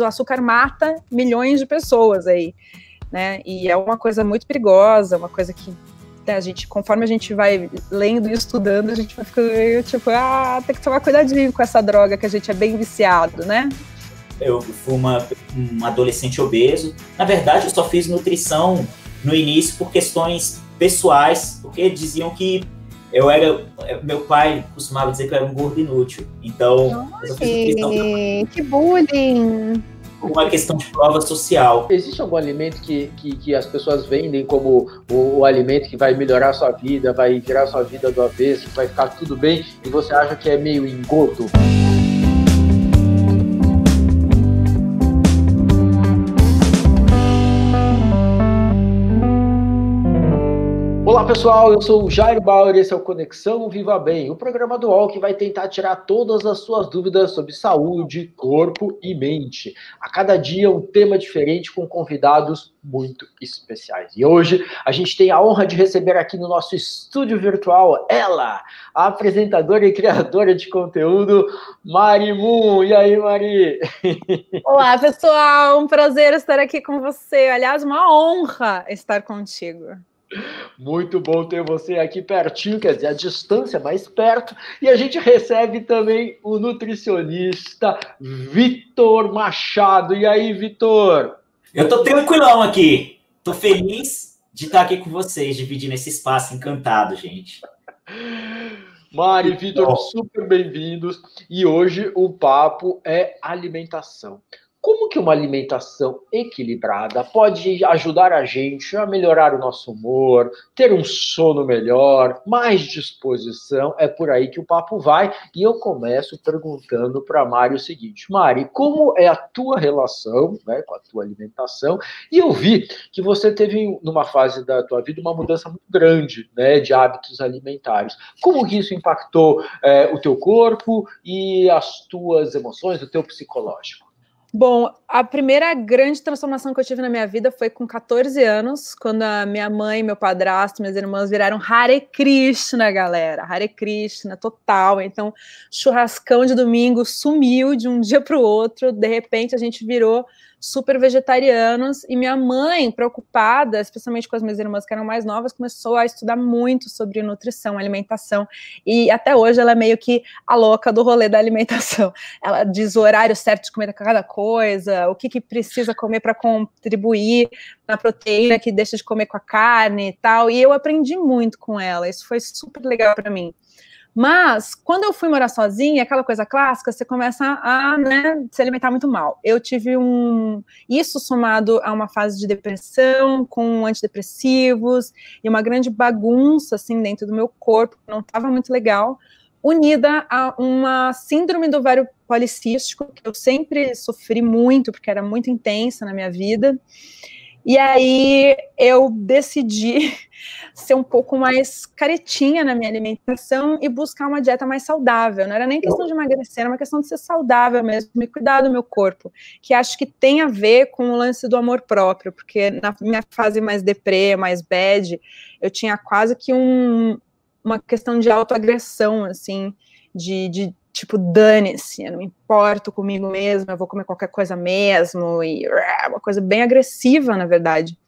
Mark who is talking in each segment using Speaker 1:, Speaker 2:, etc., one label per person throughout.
Speaker 1: o açúcar mata milhões de pessoas aí, né? E é uma coisa muito perigosa, uma coisa que a gente, conforme a gente vai lendo e estudando, a gente vai ficando meio tipo, tem que tomar cuidadinho com essa droga que a gente é bem viciado, né?
Speaker 2: Eu fui um adolescente obeso. Na verdade, eu só fiz nutrição no início por questões pessoais, porque diziam que meu pai costumava dizer que eu era um gordo inútil. Então, eu fiz nutrição.
Speaker 1: Que bullying!
Speaker 2: Uma questão de prova social.
Speaker 3: Existe algum alimento que as pessoas vendem como o alimento que vai melhorar a sua vida, vai virar a sua vida do avesso, que vai ficar tudo bem, e você acha que é meio engodo? Olá pessoal, eu sou o Jairo Bauer e esse é o Conexão Viva Bem, o programa do UOL que vai tentar tirar todas as suas dúvidas sobre saúde, corpo e mente. A cada dia um tema diferente com convidados muito especiais. E hoje a gente tem a honra de receber aqui no nosso estúdio virtual ela, a apresentadora e criadora de conteúdo, Mari Moon. E aí, Mari?
Speaker 1: Olá pessoal, um prazer estar aqui com você. Aliás, uma honra estar contigo.
Speaker 3: Muito bom ter você aqui pertinho, quer dizer, a distância mais perto. E a gente recebe também o nutricionista Vitor Machado. E aí, Vitor?
Speaker 2: Eu tô tranquilão aqui. Tô feliz de estar aqui com vocês, dividindo esse espaço encantado, gente.
Speaker 3: Mari e Vitor, super bem-vindos. E hoje o papo é alimentação. Como que uma alimentação equilibrada pode ajudar a gente a melhorar o nosso humor, ter um sono melhor, mais disposição? É por aí que o papo vai. E eu começo perguntando para a Mari o seguinte. Mari, como é a tua relação, né, com a tua alimentação? E eu vi que você teve, numa fase da tua vida, uma mudança muito grande, né, de hábitos alimentares. Como que isso impactou o teu corpo e as tuas emoções, o teu psicológico?
Speaker 1: Bom, a primeira grande transformação que eu tive na minha vida foi com 14 anos, quando a minha mãe, meu padrasto, minhas irmãs viraram Hare Krishna, galera. Hare Krishna, total. Então, churrascão de domingo sumiu de um dia para o outro. De repente, a gente virou super vegetarianos. E minha mãe, preocupada, especialmente com as minhas irmãs que eram mais novas, começou a estudar muito sobre nutrição, alimentação. E até hoje ela é meio que a louca do rolê da alimentação. Ela diz o horário certo de comer cada coisa, o que precisa comer para contribuir na proteína que deixa de comer com a carne e tal, e eu aprendi muito com ela, isso foi super legal para mim. Mas, quando eu fui morar sozinha, aquela coisa clássica, você começa a, né, se alimentar muito mal. Eu tive isso somado a uma fase de depressão, com antidepressivos, e uma grande bagunça, assim, dentro do meu corpo, que não estava muito legal, unida a uma síndrome do ovário policístico, que eu sempre sofri muito, porque era muito intensa na minha vida. E aí eu decidi ser um pouco mais caretinha na minha alimentação e buscar uma dieta mais saudável. Não era nem questão de emagrecer, era uma questão de ser saudável mesmo, me cuidar do meu corpo, que acho que tem a ver com o lance do amor próprio, porque na minha fase mais deprê, mais bad, eu tinha quase que uma questão de autoagressão, assim, de tipo, dane-se, eu não me importo comigo mesma, eu vou comer qualquer coisa mesmo, e uma coisa bem agressiva, na verdade.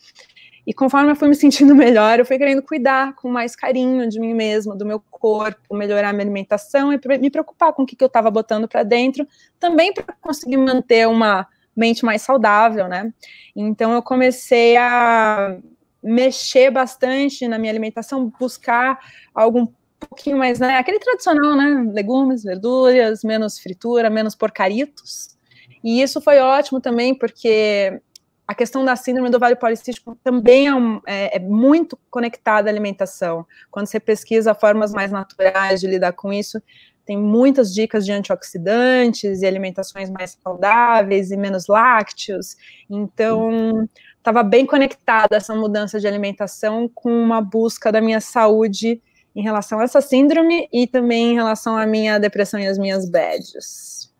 Speaker 1: E conforme eu fui me sentindo melhor, eu fui querendo cuidar com mais carinho de mim mesma, do meu corpo, melhorar minha alimentação e me preocupar com o que eu estava botando para dentro, também para conseguir manter uma mente mais saudável, né? Então eu comecei a mexer bastante na minha alimentação, buscar algum pouquinho mais, né, aquele tradicional, né, legumes, verduras, menos fritura, menos porcaritos, e isso foi ótimo também, porque a questão da síndrome do ovário policístico também é muito conectada à alimentação. Quando você pesquisa formas mais naturais de lidar com isso, tem muitas dicas de antioxidantes e alimentações mais saudáveis e menos lácteos, então estava bem conectada essa mudança de alimentação com uma busca da minha saúde em relação a essa síndrome e também em relação à minha depressão e às minhas bads.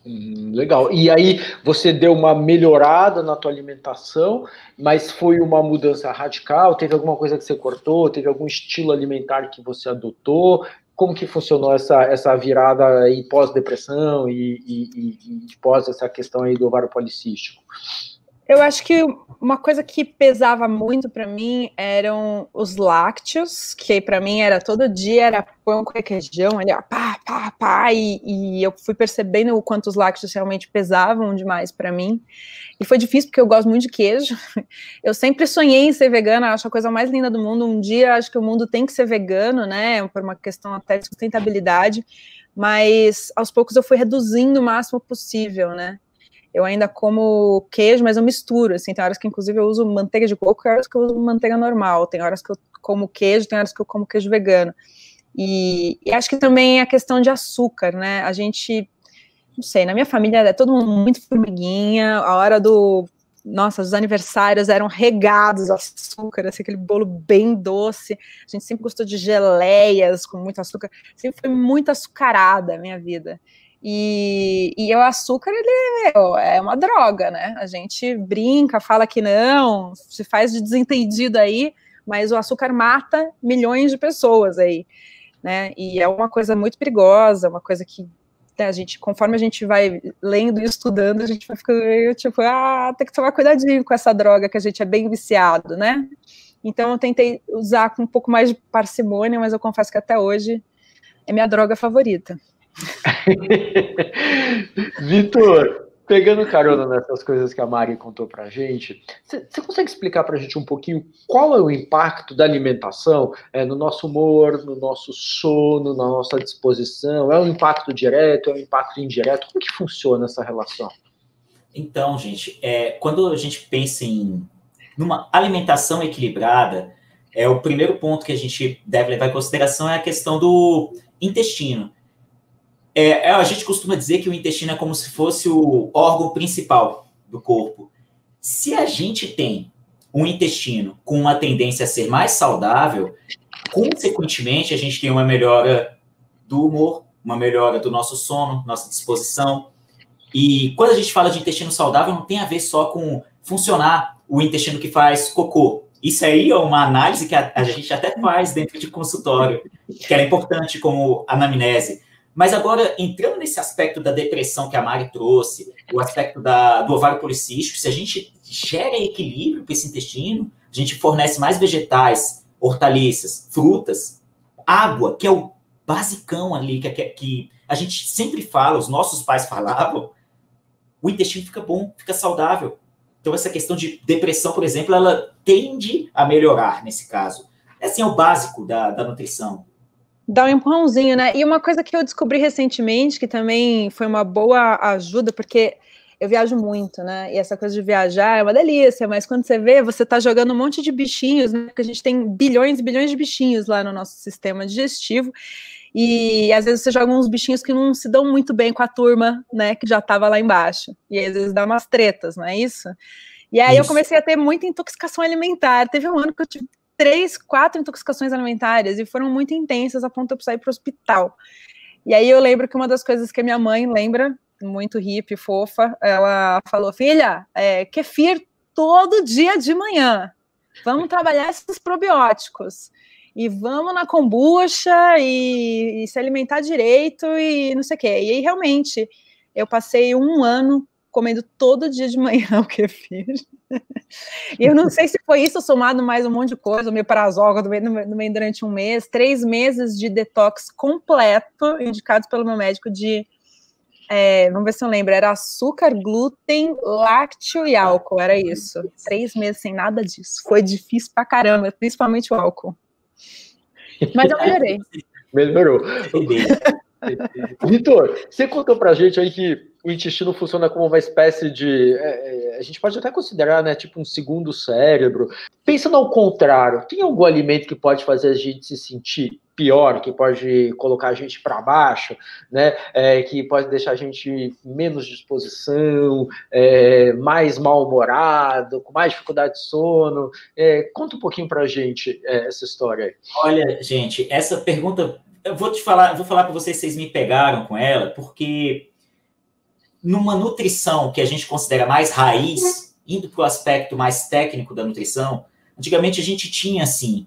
Speaker 3: Legal. E aí você deu uma melhorada na tua alimentação, mas foi uma mudança radical? Teve alguma coisa que você cortou? Teve algum estilo alimentar que você adotou? Como que funcionou essa virada aí pós-depressão e pós essa questão aí do ovário policístico?
Speaker 1: Eu acho que uma coisa que pesava muito para mim eram os lácteos, que para mim era todo dia, era pão com requeijão, ali, ó, pá, e eu fui percebendo o quanto os lácteos realmente pesavam demais para mim. E foi difícil porque eu gosto muito de queijo. Eu sempre sonhei em ser vegana, acho a coisa mais linda do mundo. Um dia acho que o mundo tem que ser vegano, né, por uma questão até de sustentabilidade, mas aos poucos eu fui reduzindo o máximo possível, né. Eu ainda como queijo, mas eu misturo, assim, tem horas que inclusive eu uso manteiga de coco, tem horas que eu uso manteiga normal, tem horas que eu como queijo, tem horas que eu como queijo vegano. E acho que também a questão de açúcar, né, a gente, não sei, na minha família é todo mundo muito formiguinha, a hora nossa, os aniversários eram regados de açúcar, assim, aquele bolo bem doce, a gente sempre gostou de geleias com muito açúcar, sempre foi muito açucarada a minha vida. E o açúcar, ele é uma droga, né? A gente brinca, fala que não, se faz de desentendido aí, mas o açúcar mata milhões de pessoas aí, né? E é uma coisa muito perigosa, uma coisa que a gente, conforme a gente vai lendo e estudando, a gente vai ficando tipo, tem que tomar cuidadinho com essa droga que a gente é bem viciado, né? Então eu tentei usar com um pouco mais de parcimônia, mas eu confesso que até hoje é minha droga favorita.
Speaker 3: Vitor, pegando carona nessas coisas que a Mari contou pra gente, você consegue explicar pra gente um pouquinho qual é o impacto da alimentação no nosso humor, no nosso sono, na nossa disposição? É um impacto direto, é um impacto indireto? Como que funciona essa relação?
Speaker 2: Então, gente, quando a gente pensa numa alimentação equilibrada, o primeiro ponto que a gente deve levar em consideração é a questão do intestino. A gente costuma dizer que o intestino é como se fosse o órgão principal do corpo. Se a gente tem um intestino com uma tendência a ser mais saudável, consequentemente, a gente tem uma melhora do humor, uma melhora do nosso sono, nossa disposição. E quando a gente fala de intestino saudável, não tem a ver só com funcionar o intestino que faz cocô. Isso aí é uma análise que a gente até faz dentro de consultório, que era importante como anamnese. Mas agora, entrando nesse aspecto da depressão que a Mari trouxe, o aspecto do ovário policístico, se a gente gera equilíbrio para esse intestino, a gente fornece mais vegetais, hortaliças, frutas, água, que é o basicão ali, que a gente sempre fala, os nossos pais falavam, o intestino fica bom, fica saudável. Então, essa questão de depressão, por exemplo, ela tende a melhorar nesse caso. Esse é o básico da nutrição.
Speaker 1: Dá um empurrãozinho, né? E uma coisa que eu descobri recentemente, que também foi uma boa ajuda, porque eu viajo muito, né? E essa coisa de viajar é uma delícia, mas quando você vê, você tá jogando um monte de bichinhos, né? Porque a gente tem bilhões e bilhões de bichinhos lá no nosso sistema digestivo, e às vezes você joga uns bichinhos que não se dão muito bem com a turma, né? Que já tava lá embaixo. E às vezes dá umas tretas, não é isso? E aí eu comecei a ter muita intoxicação alimentar. Teve um ano que eu tive 3, 4 intoxicações alimentares e foram muito intensas a ponto de eu precisar ir para o hospital. E aí eu lembro que uma das coisas que a minha mãe lembra, muito hippie, fofa, ela falou, filha, kefir todo dia de manhã, vamos trabalhar esses probióticos, e vamos na kombucha, e se alimentar direito, e não sei o quê. E aí realmente, eu passei 1 ano comendo todo dia de manhã o kefir. E eu não sei se foi isso somado mais um monte de coisa, o omeprazol durante 1 mês, 3 meses de detox completo, indicados pelo meu médico vamos ver se eu lembro, era açúcar, glúten, lácteo e álcool, era isso. 3 meses sem nada disso. Foi difícil pra caramba, principalmente o álcool. Mas eu melhorei.
Speaker 3: Melhorou. Vitor, você contou pra gente aí que o intestino funciona como uma espécie de... a gente pode até considerar, né, tipo um segundo cérebro. Pensando ao contrário, tem algum alimento que pode fazer a gente se sentir pior, que pode colocar a gente para baixo, né, que pode deixar a gente menos disposição, mais mal-humorado, com mais dificuldade de sono? Conta um pouquinho pra gente essa história aí.
Speaker 2: Olha, gente, essa pergunta... Eu vou falar para vocês me pegaram com ela, porque numa nutrição que a gente considera mais raiz, indo para o aspecto mais técnico da nutrição, antigamente a gente tinha, assim,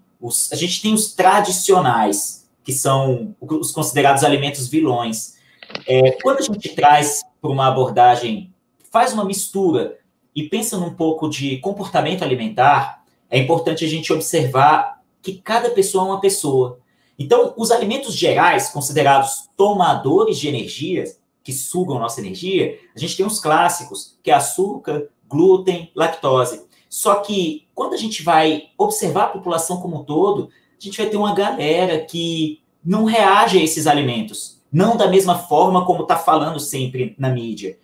Speaker 2: a gente tem os tradicionais, que são os considerados alimentos vilões. Quando a gente traz para uma abordagem, faz uma mistura e pensa num pouco de comportamento alimentar, é importante a gente observar que cada pessoa é uma pessoa. Então, os alimentos gerais, considerados tomadores de energia, que sugam nossa energia, a gente tem os clássicos, que é açúcar, glúten, lactose. Só que, quando a gente vai observar a população como um todo, a gente vai ter uma galera que não reage a esses alimentos, não da mesma forma como está falando sempre na mídia.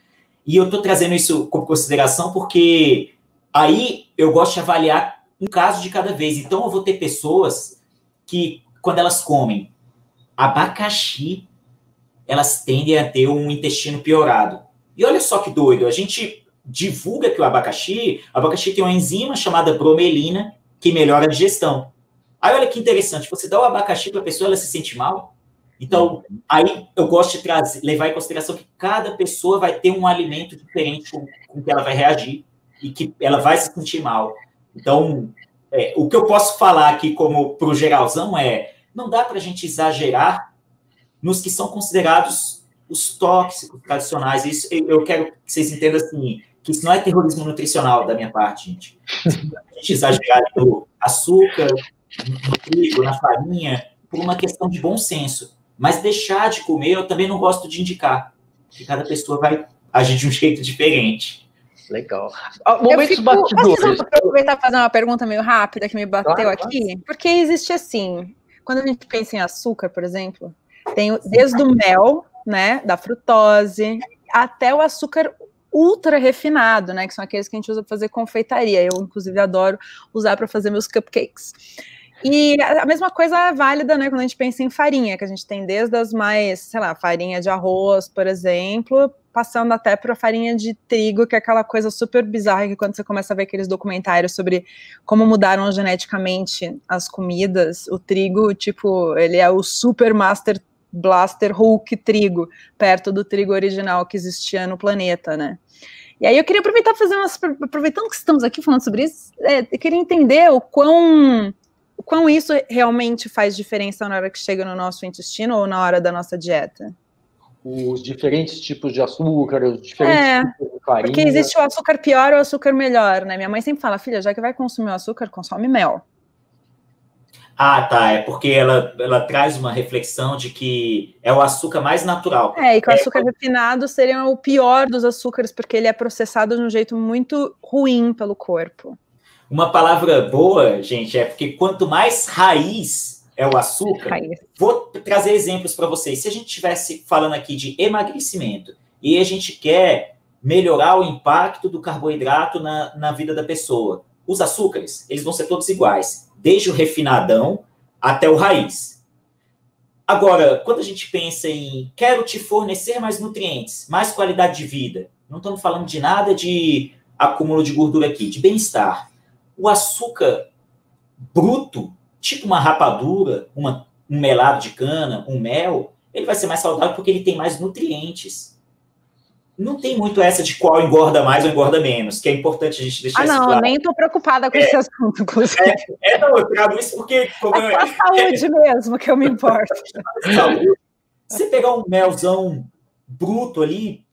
Speaker 2: E eu estou trazendo isso como consideração porque aí eu gosto de avaliar um caso de cada vez. Então, eu vou ter pessoas que, quando elas comem abacaxi, elas tendem a ter um intestino piorado. E olha só que doido, a gente divulga que o abacaxi tem uma enzima chamada bromelina, que melhora a digestão. Aí olha que interessante, você dá o abacaxi para a pessoa, ela se sente mal? Então, aí eu gosto de levar em consideração que cada pessoa vai ter um alimento diferente com que ela vai reagir e que ela vai se sentir mal. Então, o que eu posso falar aqui como pro geralzão não dá para a gente exagerar nos que são considerados os tóxicos tradicionais. Isso eu quero que vocês entendam assim, que isso não é terrorismo nutricional da minha parte, gente. A gente exagerar no açúcar, no trigo, na farinha, por uma questão de bom senso. Mas deixar de comer, eu também não gosto de indicar, que cada pessoa vai agir de um jeito diferente.
Speaker 3: Legal. Momentos bastidores.
Speaker 1: Posso aproveitar e fazer uma pergunta meio rápida que me bateu aqui? Porque existe assim, quando a gente pensa em açúcar, por exemplo, tem desde o mel, né, da frutose, até o açúcar ultra refinado, né, que são aqueles que a gente usa para fazer confeitaria. Eu, inclusive, adoro usar para fazer meus cupcakes. E a mesma coisa é válida, né, quando a gente pensa em farinha, que a gente tem desde as mais, sei lá, farinha de arroz, por exemplo, passando até para a farinha de trigo, que é aquela coisa super bizarra que quando você começa a ver aqueles documentários sobre como mudaram geneticamente as comidas, o trigo, tipo, ele é o super master blaster Hulk trigo, perto do trigo original que existia no planeta, né? E aí eu queria aproveitar para aproveitando que estamos aqui falando sobre isso, eu queria entender o quão isso realmente faz diferença na hora que chega no nosso intestino ou na hora da nossa dieta.
Speaker 3: Os diferentes tipos de açúcar, os diferentes tipos de farinha.
Speaker 1: Porque existe o açúcar pior ou o açúcar melhor, né? Minha mãe sempre fala, filha, já que vai consumir o açúcar, consome mel.
Speaker 2: Ah, tá, é porque ela traz uma reflexão de que é o açúcar mais natural.
Speaker 1: E que o açúcar refinado seria o pior dos açúcares, porque ele é processado de um jeito muito ruim pelo corpo.
Speaker 2: Uma palavra boa, gente, é porque quanto mais raiz é o açúcar, vou trazer exemplos para vocês. Se a gente estivesse falando aqui de emagrecimento e a gente quer melhorar o impacto do carboidrato na vida da pessoa, os açúcares, eles vão ser todos iguais, desde o refinadão até o raiz. Agora, quando a gente pensa em quero te fornecer mais nutrientes, mais qualidade de vida, não estamos falando de nada de acúmulo de gordura aqui, de bem-estar. O açúcar bruto, tipo uma rapadura, um melado de cana, um mel, ele vai ser mais saudável porque ele tem mais nutrientes. Não tem muito essa de qual engorda mais ou engorda menos, que é importante a gente deixar isso claro.
Speaker 1: Nem estou preocupada com esse assunto, inclusive.
Speaker 2: Não, eu trago isso porque...
Speaker 1: É a saúde mesmo que eu me importo.
Speaker 2: Você pegar um melzão bruto ali...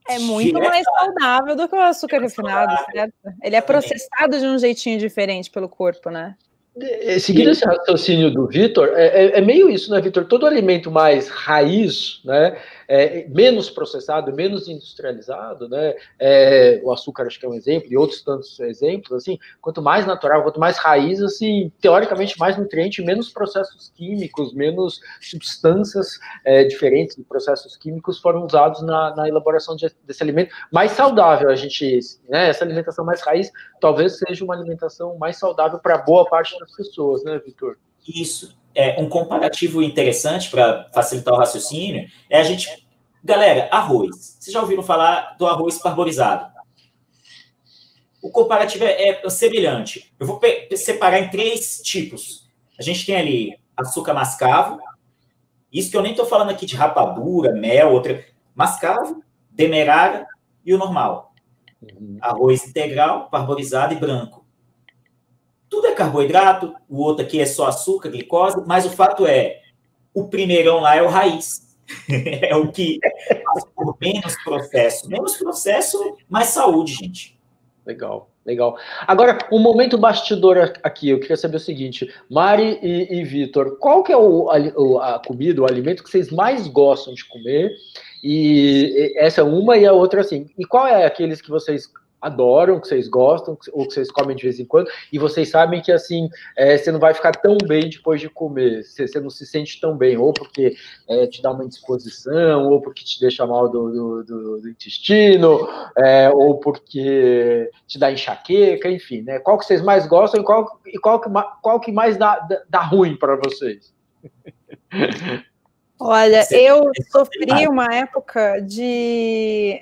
Speaker 1: É muito mais saudável do que o açúcar refinado, certo? Ele é processado de um jeitinho diferente pelo corpo, né?
Speaker 3: Seguindo esse raciocínio do Vitor, é meio isso, né, Vitor? Todo alimento mais raiz, né, menos processado, menos industrializado, né, o açúcar acho que é um exemplo, e outros tantos exemplos, assim, quanto mais natural, quanto mais raiz, assim, teoricamente mais nutriente, menos processos químicos, menos substâncias diferentes de processos químicos foram usados na elaboração desse alimento mais saudável. A gente, né, essa alimentação mais raiz talvez seja uma alimentação mais saudável para boa parte das pessoas, né, Vitor?
Speaker 2: Isso. Um comparativo interessante para facilitar o raciocínio é a gente... Galera, arroz. Vocês já ouviram falar do arroz parborizado? O comparativo é semelhante. Eu vou separar em 3 tipos. A gente tem ali açúcar mascavo. Isso que eu nem estou falando aqui de rapadura, mel, outra. Mascavo, demerara e o normal. Arroz integral, parborizado e branco. Tudo é carboidrato, o outro aqui é só açúcar, glicose, mas o fato é, o primeirão lá é o raiz. É o que passa por menos processo. Menos processo, mais saúde, gente.
Speaker 3: Legal, legal. Agora, um momento bastidor aqui. Eu queria saber o seguinte, Mari e Vitor, qual que é a comida, o alimento que vocês mais gostam de comer? E essa é uma e a outra assim. E qual é aqueles que vocês adoram, que vocês gostam, ou que vocês comem de vez em quando, e vocês sabem que assim, você não vai ficar tão bem depois de comer, você não se sente tão bem, ou porque te dá uma indisposição, ou porque te deixa mal do intestino, ou porque te dá enxaqueca, enfim, né? Qual que vocês mais gostam e qual que mais dá ruim para vocês?
Speaker 1: Olha, eu sofri uma época de...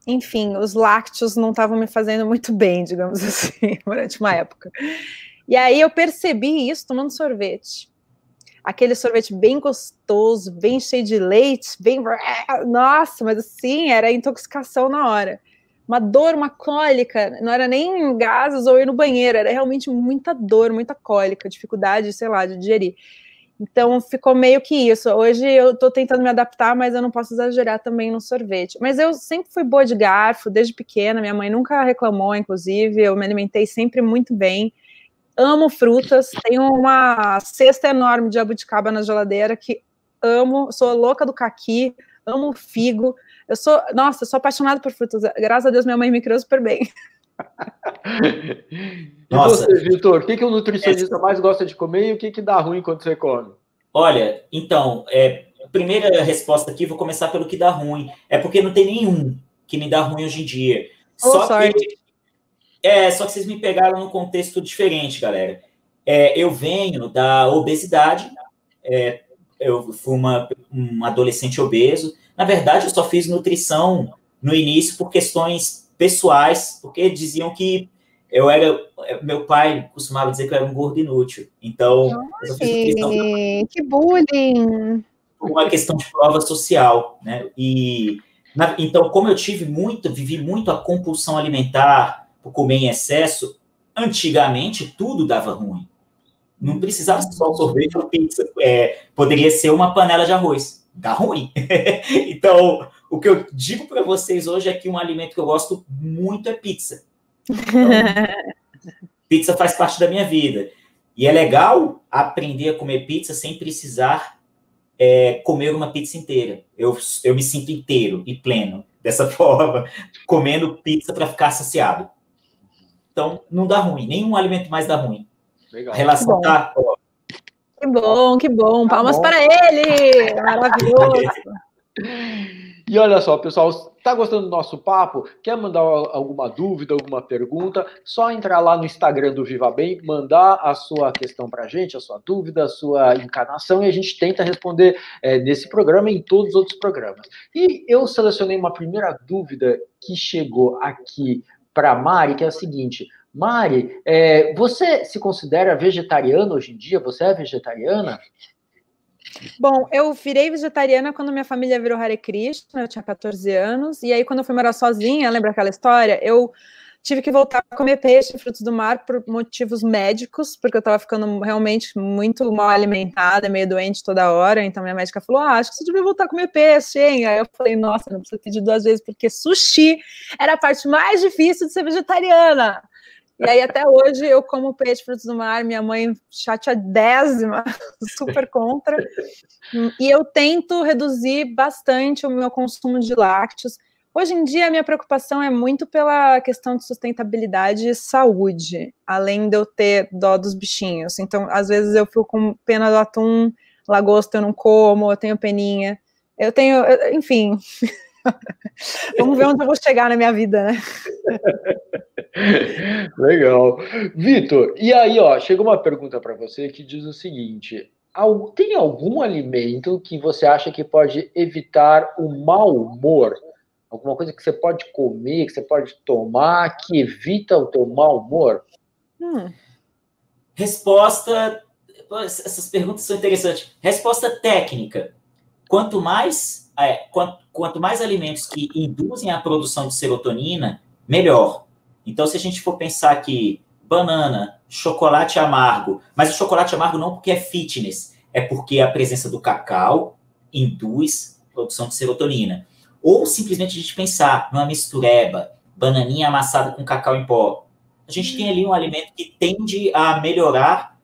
Speaker 1: enfim, os lácteos não estavam me fazendo muito bem, digamos assim, durante uma época. E aí eu percebi isso tomando sorvete. Aquele sorvete bem gostoso, bem cheio de leite, bem... Nossa, mas assim, era intoxicação na hora. Uma dor, uma cólica, não era nem gases ou ir no banheiro, era realmente muita dor, muita cólica, dificuldade, sei lá, de digerir. Então, ficou meio que isso. Hoje eu tô tentando me adaptar, mas eu não posso exagerar também no sorvete. Mas eu sempre fui boa de garfo, desde pequena. Minha mãe nunca reclamou, inclusive. Eu me alimentei sempre muito bem. Amo frutas. Tenho uma cesta enorme de jabuticaba na geladeira que amo. Sou louca do caqui. Amo figo. Eu sou apaixonada por frutas. Graças a Deus, minha mãe me criou super bem.
Speaker 3: E você, Vitor, o que o nutricionista mais gosta de comer e o que dá ruim quando você come?
Speaker 2: Olha, então, a primeira resposta aqui, vou começar pelo que dá ruim. É porque não tem nenhum que me dá ruim hoje em dia. Só que vocês me pegaram num contexto diferente, galera. Eu venho da obesidade, eu fui um adolescente obeso. Na verdade, eu só fiz nutrição no início por questões pessoais, porque diziam que meu pai costumava dizer que eu era um gordo inútil. Então, eu fiz nutrição
Speaker 1: que bullying!
Speaker 2: Por uma questão de prova social, né? Então, como eu vivi muito a compulsão alimentar, por comer em excesso, antigamente tudo dava ruim. Não precisava ser só sorvete ou pizza. Poderia ser uma panela de arroz. Dá ruim. Então, o que eu digo para vocês hoje é que um alimento que eu gosto muito é pizza. Então, pizza faz parte da minha vida. E é legal aprender a comer pizza sem precisar comer uma pizza inteira. Eu me sinto inteiro e pleno dessa forma, comendo pizza para ficar saciado. Então, não dá ruim. Nenhum alimento mais dá ruim.
Speaker 3: Legal.
Speaker 2: A relação tá...
Speaker 1: Que bom, que bom. Palmas para ele! Maravilhoso!
Speaker 3: E olha só, pessoal, está gostando do nosso papo? Quer mandar alguma dúvida, alguma pergunta? Só entrar lá no Instagram do Viva Bem, mandar a sua questão para a gente, a sua dúvida, a sua encarnação, e a gente tenta responder nesse programa e em todos os outros programas. E eu selecionei uma primeira dúvida que chegou aqui para a Mari, que é a seguinte: Mari, você se considera vegetariana hoje em dia? Você é vegetariana?
Speaker 1: Bom, eu virei vegetariana quando minha família virou Hare Krishna, eu tinha 14 anos, e aí quando eu fui morar sozinha, lembra aquela história? Eu tive que voltar a comer peixe e frutos do mar por motivos médicos, porque eu estava ficando realmente muito mal alimentada, meio doente toda hora, então minha médica falou, acho que você devia voltar a comer peixe, hein? Aí eu falei, nossa, não precisa pedir 2 vezes, porque sushi era a parte mais difícil de ser vegetariana. E aí, até hoje, eu como peixe, frutos do mar, minha mãe chateadésima, super contra. E eu tento reduzir bastante o meu consumo de lácteos. Hoje em dia, a minha preocupação é muito pela questão de sustentabilidade e saúde, além de eu ter dó dos bichinhos. Então, às vezes, eu fico com pena do atum, lagosta eu não como, eu tenho peninha. Enfim... Vamos ver onde eu vou chegar na minha vida, né?
Speaker 3: Legal. Vitor, e aí, ó, chegou uma pergunta para você que diz o seguinte: tem algum alimento que você acha que pode evitar o mau humor? Alguma coisa que você pode comer, que você pode tomar, que evita o teu mau humor?
Speaker 2: Resposta... Essas perguntas são interessantes. Resposta técnica. Quanto mais alimentos que induzem a produção de serotonina, melhor. Então, se a gente for pensar que banana, chocolate amargo, mas o chocolate amargo não porque é fitness, é porque a presença do cacau induz a produção de serotonina. Ou simplesmente a gente pensar numa mistureba, bananinha amassada com cacau em pó. A gente tem ali um alimento que tende a melhorar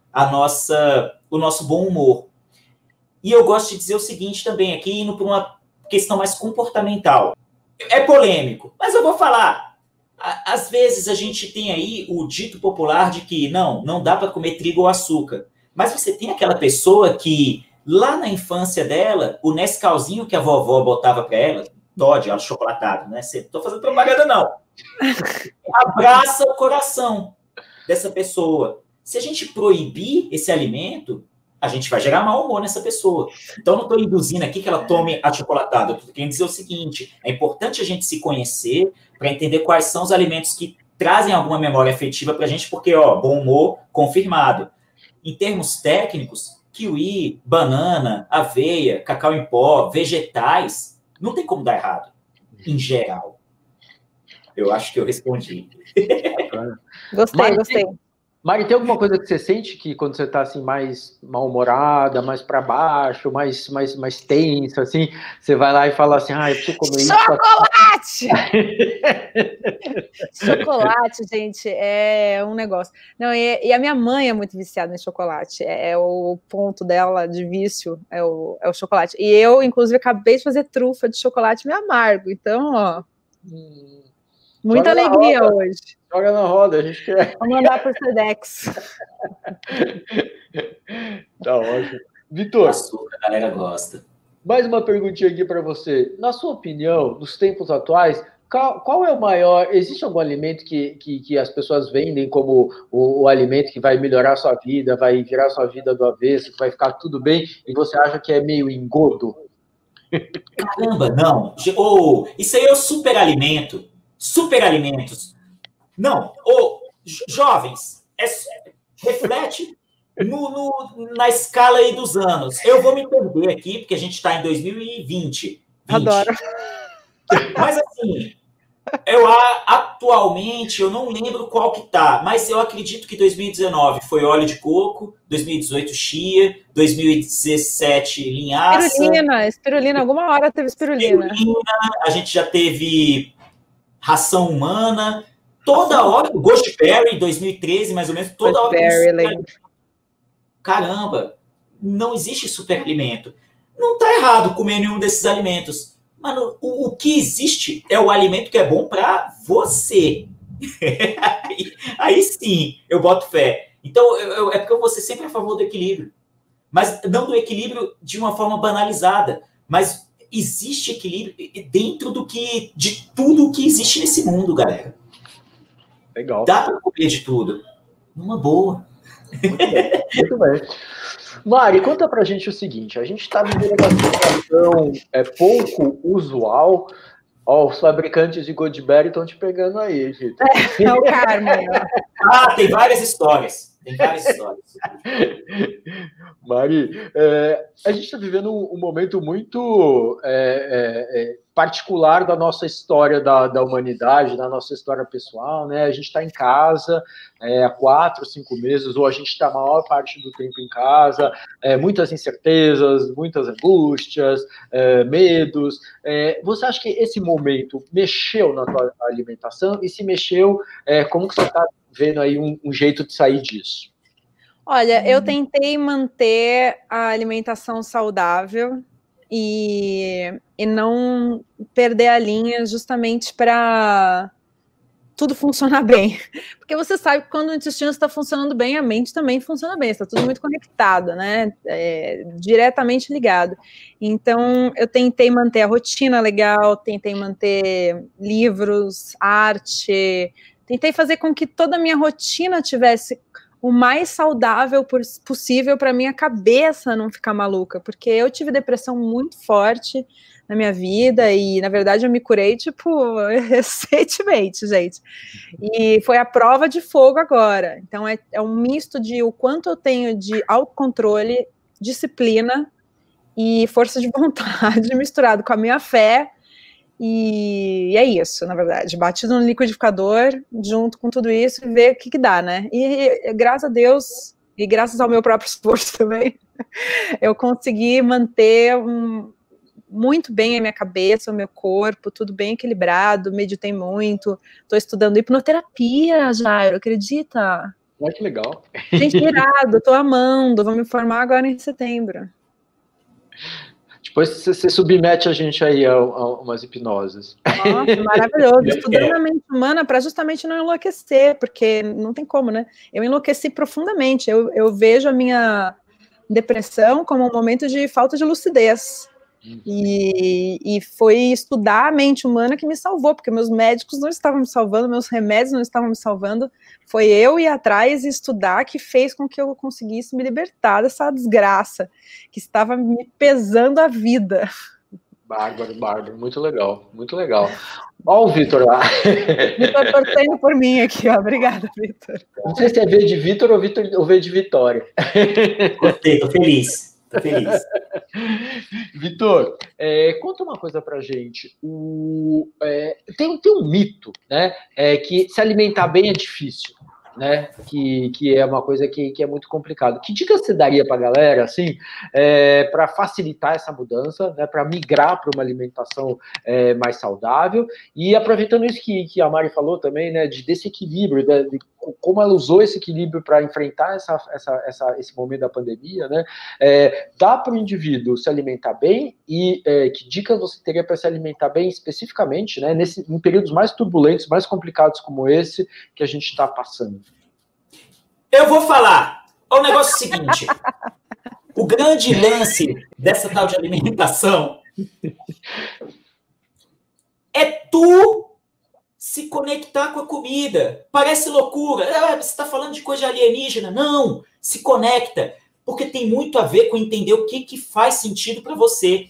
Speaker 2: o nosso bom humor. E eu gosto de dizer o seguinte também, aqui indo para uma questão mais comportamental. É polêmico, mas eu vou falar. Às vezes a gente tem aí o dito popular de que não dá para comer trigo ou açúcar. Mas você tem aquela pessoa que, lá na infância dela, o Nescauzinho que a vovó botava para ela, Toddy, achocolatado, né? Não estou fazendo propaganda, não. Abraça o coração dessa pessoa. Se a gente proibir esse alimento, a gente vai gerar mau humor nessa pessoa. Então, não estou induzindo aqui que ela tome achocolatado. Eu estou querendo dizer o seguinte, é importante a gente se conhecer para entender quais são os alimentos que trazem alguma memória afetiva para a gente, porque, bom humor confirmado. Em termos técnicos, kiwi, banana, aveia, cacau em pó, vegetais, não tem como dar errado, em geral. Eu acho que eu respondi.
Speaker 1: Gostei.
Speaker 3: Mari, tem alguma coisa que você sente que quando você está assim, mais mal-humorada, mais para baixo, mais tensa, assim, você vai lá e fala assim, eu preciso comer isso.
Speaker 1: Chocolate, gente, é um negócio. Não, e a minha mãe é muito viciada em chocolate. É o ponto dela de vício, é o chocolate. E eu, inclusive, acabei de fazer trufa de chocolate meio amargo. Então, muita alegria hoje.
Speaker 3: Joga na roda, a gente quer.
Speaker 1: Vou mandar por Sedex.
Speaker 3: Tá ótimo. Vitor,
Speaker 2: açúcar, a galera gosta.
Speaker 3: Mais uma perguntinha aqui para você. Na sua opinião, nos tempos atuais, qual é o maior... Existe algum alimento que as pessoas vendem como o alimento que vai melhorar a sua vida, vai virar a sua vida do avesso, que vai ficar tudo bem, e você acha que é meio engodo?
Speaker 2: Caramba, não. Isso aí é o superalimento. Superalimentos. Não, jovens, reflete na escala aí dos anos. Eu vou me perder aqui, porque a gente está em 2020.
Speaker 1: Adoro.
Speaker 2: Mas assim, atualmente, eu não lembro qual que tá, mas eu acredito que 2019 foi óleo de coco, 2018 chia, 2017 linhaça.
Speaker 1: Espirulina, alguma hora teve espirulina.
Speaker 2: A gente já teve ração humana. Toda hora, Ghost Berry, em 2013, mais ou menos, toda hora. Caramba, não existe superalimento. Não está errado comer nenhum desses alimentos. Mano, o que existe é o alimento que é bom para você. aí sim, eu boto fé. Então, é porque eu vou ser sempre a favor do equilíbrio. Mas não do equilíbrio de uma forma banalizada. Mas existe equilíbrio dentro de tudo o que existe nesse mundo, galera.
Speaker 3: Legal.
Speaker 2: Dá para comer de tudo. Numa boa.
Speaker 3: Muito bem. Mari, conta pra gente o seguinte. A gente está vivendo uma situação pouco usual. Os fabricantes de Goodberry estão te pegando aí, Vitor.
Speaker 1: É o karma.
Speaker 2: Tem várias histórias.
Speaker 3: Mari, a gente está vivendo um momento muito particular da nossa história da humanidade, da nossa história pessoal, né? A gente está em casa há 4, 5 meses, ou a gente está a maior parte do tempo em casa, muitas incertezas, muitas angústias, medos. Você acha que esse momento mexeu na tua alimentação? E se mexeu, como que você está vendo aí um jeito de sair disso?
Speaker 1: Olha, eu tentei manter a alimentação saudável e não perder a linha justamente para tudo funcionar bem. Porque você sabe que quando o intestino está funcionando bem, a mente também funciona bem, está tudo muito conectado, né? Diretamente ligado. Então, eu tentei manter a rotina legal, tentei manter livros, arte, tentei fazer com que toda a minha rotina tivesse o mais saudável possível para minha cabeça não ficar maluca, porque eu tive depressão muito forte na minha vida e, na verdade, eu me curei, recentemente, gente. E foi a prova de fogo agora. Então, é um misto de o quanto eu tenho de autocontrole, disciplina e força de vontade misturado com a minha fé. E é isso, na verdade, batido no liquidificador, junto com tudo isso, e ver o que dá, né? E graças a Deus, e graças ao meu próprio esforço também, eu consegui manter muito bem a minha cabeça, o meu corpo, tudo bem equilibrado, meditei muito, estou estudando hipnoterapia, Jairo, acredita?
Speaker 3: Olha que legal.
Speaker 1: Gente, irado, estou amando, vou me formar agora em setembro.
Speaker 3: Depois você submete a gente aí a umas hipnoses.
Speaker 1: Nossa, maravilhoso. Estudando a mente humana para justamente não enlouquecer, porque não tem como, né? Eu enlouqueci profundamente. Eu vejo a minha depressão como um momento de falta de lucidez. E foi estudar a mente humana que me salvou, porque meus médicos não estavam me salvando, meus remédios não estavam me salvando. Foi eu ir atrás e estudar que fez com que eu conseguisse me libertar dessa desgraça que estava me pesando a vida.
Speaker 3: Bárbaro, muito legal, muito legal. Olha o Vitor lá.
Speaker 1: Vitor torcendo por mim aqui, ó. Obrigada, Vitor.
Speaker 3: Não sei se é V de Vitor ou V de Vitória.
Speaker 2: Gostei, tô feliz. Tô feliz.
Speaker 3: Vitor, conta uma coisa pra gente. Tem um mito, né? Que se alimentar bem é difícil, né? Que é uma coisa que é muito complicado. Que dica você daria pra galera, assim, para facilitar essa mudança, né? Para migrar para uma alimentação mais saudável? E aproveitando isso que a Mari falou também, né? Desse equilíbrio, de como ela usou esse equilíbrio para enfrentar esse momento da pandemia, né? Dá para o indivíduo se alimentar bem e que dicas você teria para se alimentar bem especificamente, né? Em períodos mais turbulentos, mais complicados como esse que a gente está passando?
Speaker 2: Eu vou falar. O negócio é o seguinte: o grande lance dessa tal de alimentação é tu se conectar com a comida. Parece loucura. Você está falando de coisa alienígena. Não, se conecta. Porque tem muito a ver com entender o que faz sentido para você.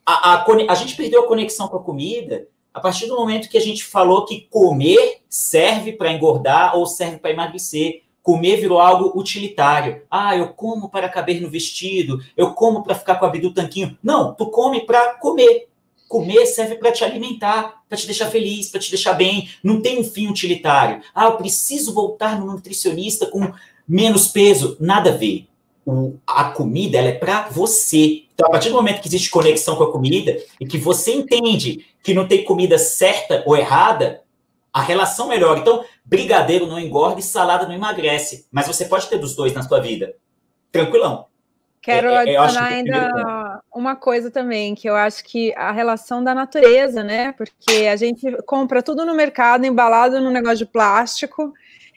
Speaker 2: A gente perdeu a conexão com a comida a partir do momento que a gente falou que comer serve para engordar ou serve para emagrecer. Comer virou algo utilitário. Eu como para caber no vestido, eu como para ficar com a vida do tanquinho. Não, tu come para comer. Comer serve para te alimentar, para te deixar feliz, para te deixar bem. Não tem um fim utilitário. Eu preciso voltar no nutricionista com menos peso. Nada a ver. A comida, ela é para você. Então, a partir do momento que existe conexão com a comida e que você entende que não tem comida certa ou errada, a relação melhora. Então, brigadeiro não engorda e salada não emagrece. Mas você pode ter dos dois na sua vida. Tranquilão.
Speaker 1: Quero adicionar ainda uma coisa também, que eu acho que a relação da natureza, né? Porque a gente compra tudo no mercado, embalado num negócio de plástico,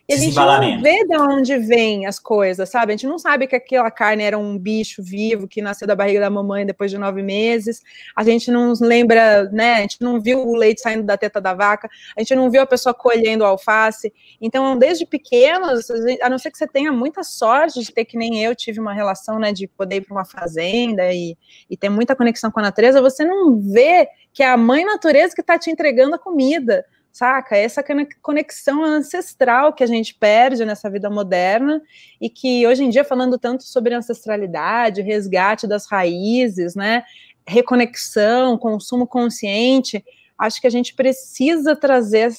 Speaker 1: e a gente não vê de onde vem as coisas, sabe? A gente não sabe que aquela carne era um bicho vivo que nasceu da barriga da mamãe depois de 9 meses. A gente não lembra, né? A gente não viu o leite saindo da teta da vaca. A gente não viu a pessoa colhendo o alface. Então, desde pequenos, a não ser que você tenha muita sorte de ter, que nem eu tive uma relação, né? De poder ir para uma fazenda e ter muita conexão com a natureza, você não vê que é a mãe natureza que está te entregando a comida. Saca? Essa conexão ancestral que a gente perde nessa vida moderna e que hoje em dia, falando tanto sobre ancestralidade, resgate das raízes, né, reconexão, consumo consciente, acho que a gente precisa trazer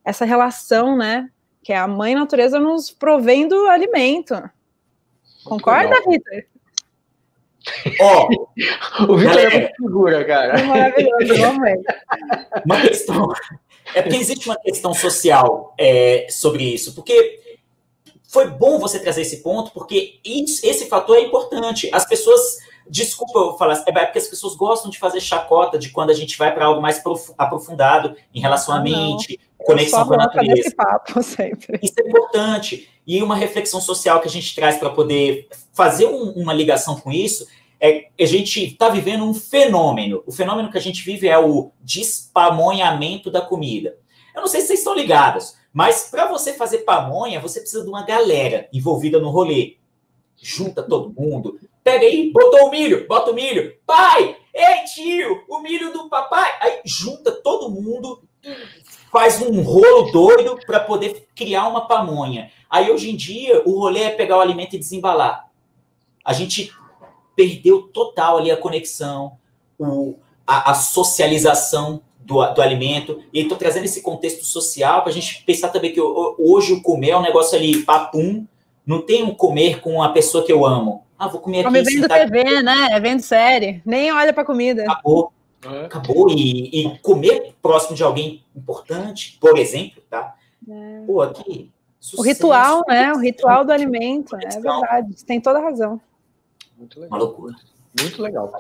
Speaker 1: essa relação, né, que é a mãe natureza nos provendo alimento. Concorda, Vitor?
Speaker 3: O Vitor é muito figura, cara.
Speaker 1: É maravilhoso, realmente.
Speaker 2: Uma questão. É porque existe uma questão social sobre isso. Porque foi bom você trazer esse ponto, porque esse fator é importante. As pessoas. Desculpa eu falar, é porque as pessoas gostam de fazer chacota de quando a gente vai para algo mais aprofundado em relação à mente, conexão com a natureza.
Speaker 1: Esse papo sempre.
Speaker 2: Isso é importante. E uma reflexão social que a gente traz para poder fazer uma ligação com isso é que a gente está vivendo um fenômeno. O fenômeno que a gente vive é o despamonhamento da comida. Eu não sei se vocês estão ligados, mas para você fazer pamonha, você precisa de uma galera envolvida no rolê. Junta todo mundo. Pega aí, botou o milho, bota o milho. Pai, ei tio, o milho do papai. Aí junta todo mundo, faz um rolo doido para poder criar uma pamonha. Aí hoje em dia o rolê é pegar o alimento e desembalar. A gente perdeu total ali a conexão, a socialização do alimento. E estou trazendo esse contexto social para a gente pensar também que hoje o comer é um negócio ali papum, Não tenho comer com a pessoa que eu amo. Ah, vou comer aqui.
Speaker 1: Come vendo TV, né? Vendo série. Nem olha pra comida.
Speaker 2: Acabou. Acabou. E comer próximo de alguém importante, por exemplo, tá? Pô, aqui... Sucesso,
Speaker 1: o ritual, né? O ritual do alimento. É verdade. Você tem toda a razão.
Speaker 3: Muito legal.
Speaker 2: Uma loucura.
Speaker 3: Muito legal.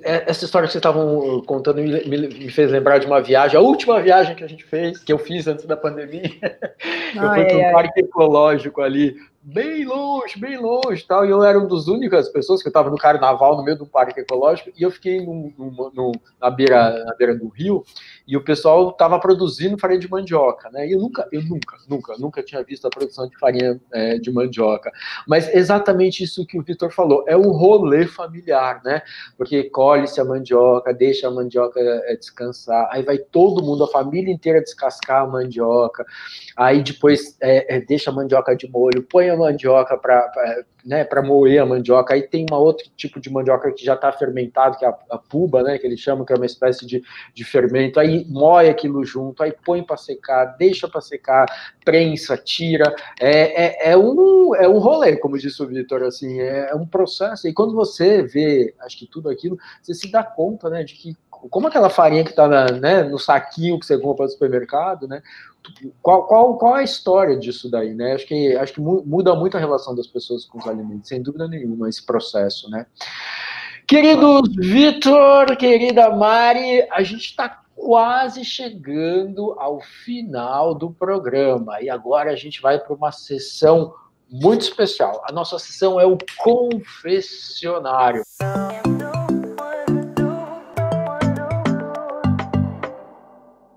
Speaker 3: Essa história que vocês estavam contando me fez lembrar de uma viagem, a última viagem que a gente fez, que eu fiz antes da pandemia. Eu fui para um parque ecológico ali, bem longe e tal, e eu era uma das únicas pessoas que eu estava no carnaval, no meio do parque ecológico, e eu fiquei na beira do rio, e o pessoal estava produzindo farinha de mandioca, né? E eu nunca tinha visto a produção de farinha de mandioca. Mas exatamente isso que o Vitor falou, é um rolê familiar, né? Porque colhe-se a mandioca, deixa a mandioca descansar, aí vai todo mundo, a família inteira descascar a mandioca, aí depois deixa a mandioca de molho, põe a mandioca para moer a mandioca, aí tem uma outro tipo de mandioca que já está fermentado, que é a puba, né, que eles chamam, que é uma espécie de fermento, aí moe aquilo junto, aí põe para secar, deixa para secar, prensa, tira, é um rolê, como disse o Vitor, assim, é um processo, e quando você vê, acho que tudo aquilo, você se dá conta, né, de que como aquela farinha que está no saquinho que você compra no supermercado, né? Qual é a história disso daí, né? Acho que muda muito a relação das pessoas com os alimentos, sem dúvida nenhuma, esse processo, né? Querido Vitor, querida Mari, a gente está quase chegando ao final do programa e agora a gente vai para uma sessão muito especial. A nossa sessão é o confessionário.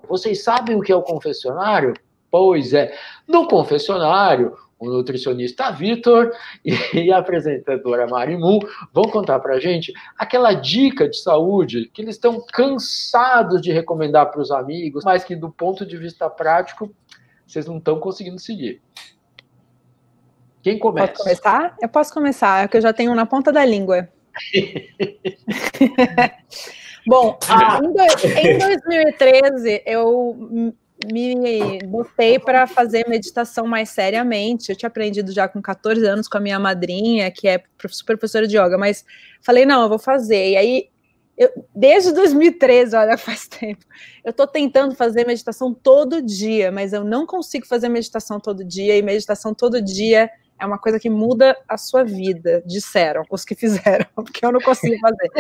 Speaker 3: Vocês sabem o que é o confessionário? Pois é, no confessionário, o nutricionista Vitor e a apresentadora Mari Moon vão contar pra gente aquela dica de saúde que eles estão cansados de recomendar para os amigos, mas que do ponto de vista prático, vocês não estão conseguindo seguir. Quem começa?
Speaker 1: Posso começar? Eu posso começar, é que eu já tenho na ponta da língua. Bom, em 2013, eu me botei para fazer meditação mais seriamente. Eu tinha aprendido já com 14 anos com a minha madrinha, que é super professora de yoga, mas falei, não, eu vou fazer. E aí, desde 2013, olha, faz tempo, eu estou tentando fazer meditação todo dia, mas eu não consigo fazer meditação todo dia, e meditação todo dia é uma coisa que muda a sua vida, disseram os que fizeram, porque eu não consigo fazer.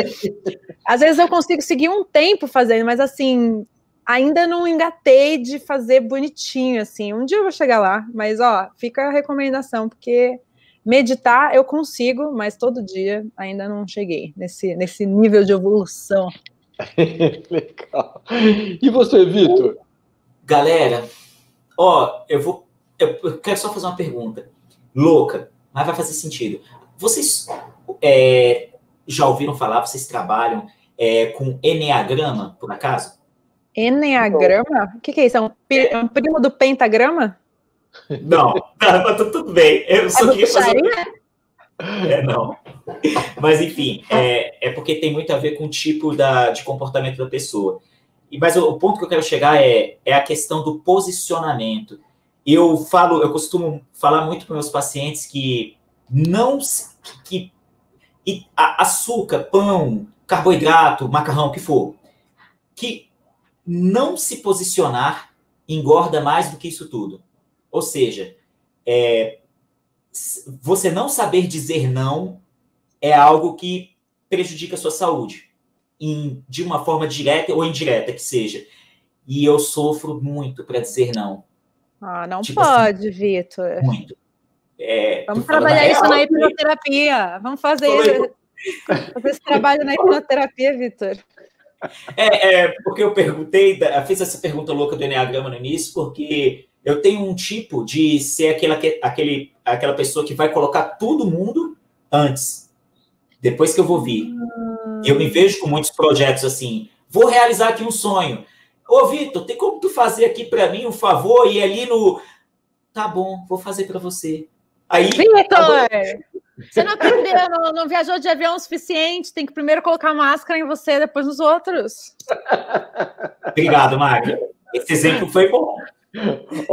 Speaker 1: Às vezes eu consigo seguir um tempo fazendo, mas assim, ainda não engatei de fazer bonitinho, assim. Um dia eu vou chegar lá, mas ó, fica a recomendação, porque meditar eu consigo, mas todo dia ainda não cheguei nesse nível de evolução.
Speaker 3: Legal. E você, Vitor?
Speaker 2: Galera, ó, eu quero só fazer uma pergunta. Louca, mas vai fazer sentido. Vocês já ouviram falar, vocês trabalham com Enneagrama, por acaso?
Speaker 1: Enneagrama? O que é isso? É um primo do pentagrama?
Speaker 2: Não, mas tudo bem. Eu só queria fazer... não. Mas, enfim, é porque tem muito a ver com o tipo de comportamento da pessoa. Mas o ponto que eu quero chegar é a questão do posicionamento. Eu costumo falar muito para meus pacientes que açúcar, pão, carboidrato, macarrão, o que for, que não se posicionar engorda mais do que isso tudo. Ou seja, você não saber dizer não é algo que prejudica a sua saúde, de uma forma direta ou indireta que seja. E eu sofro muito para dizer não.
Speaker 1: Ah, não pode, assim, Vitor.
Speaker 2: Muito.
Speaker 1: Vamos trabalhar isso na hipnoterapia. Vamos fazer esse trabalho na hipnoterapia, Vitor.
Speaker 2: Porque eu fiz essa pergunta louca do Enneagrama no início, porque eu tenho um tipo de ser aquela pessoa que vai colocar todo mundo antes, depois que eu vou vir. Eu me vejo com muitos projetos assim, vou realizar aqui um sonho. Ô, Vitor, tem como tu fazer aqui para mim um favor e ali no... Tá bom, vou fazer para você. Aí,
Speaker 1: Vitor, você não aprendeu, não viajou de avião o suficiente, tem que primeiro colocar máscara em você, depois nos outros.
Speaker 2: Obrigado, Mari. Esse exemplo foi bom.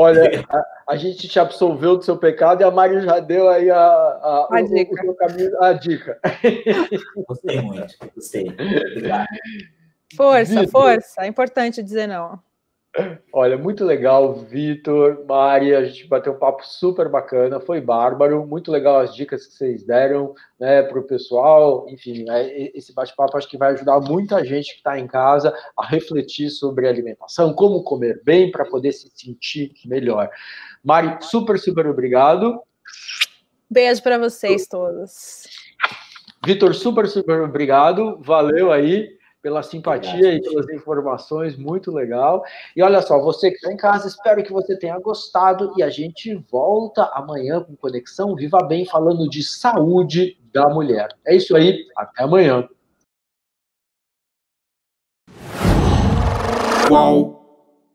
Speaker 3: Olha, a gente te absolveu do seu pecado e a Mari já deu aí a dica.
Speaker 2: Gostei muito, gostei. Obrigado.
Speaker 1: Força, força. É importante dizer não.
Speaker 3: Olha, muito legal, Vitor, Mari, a gente bateu um papo super bacana, foi bárbaro, muito legal as dicas que vocês deram, né, para o pessoal, enfim, esse bate-papo acho que vai ajudar muita gente que está em casa a refletir sobre alimentação, como comer bem para poder se sentir melhor. Mari, super obrigado.
Speaker 1: Beijo para vocês todos.
Speaker 3: Vitor, super obrigado, valeu aí pela simpatia e pelas informações, muito legal. E olha só, você que está em casa, espero que você tenha gostado e a gente volta amanhã com Conexão Viva Bem, falando de saúde da mulher. É isso aí, até amanhã.
Speaker 4: Qual?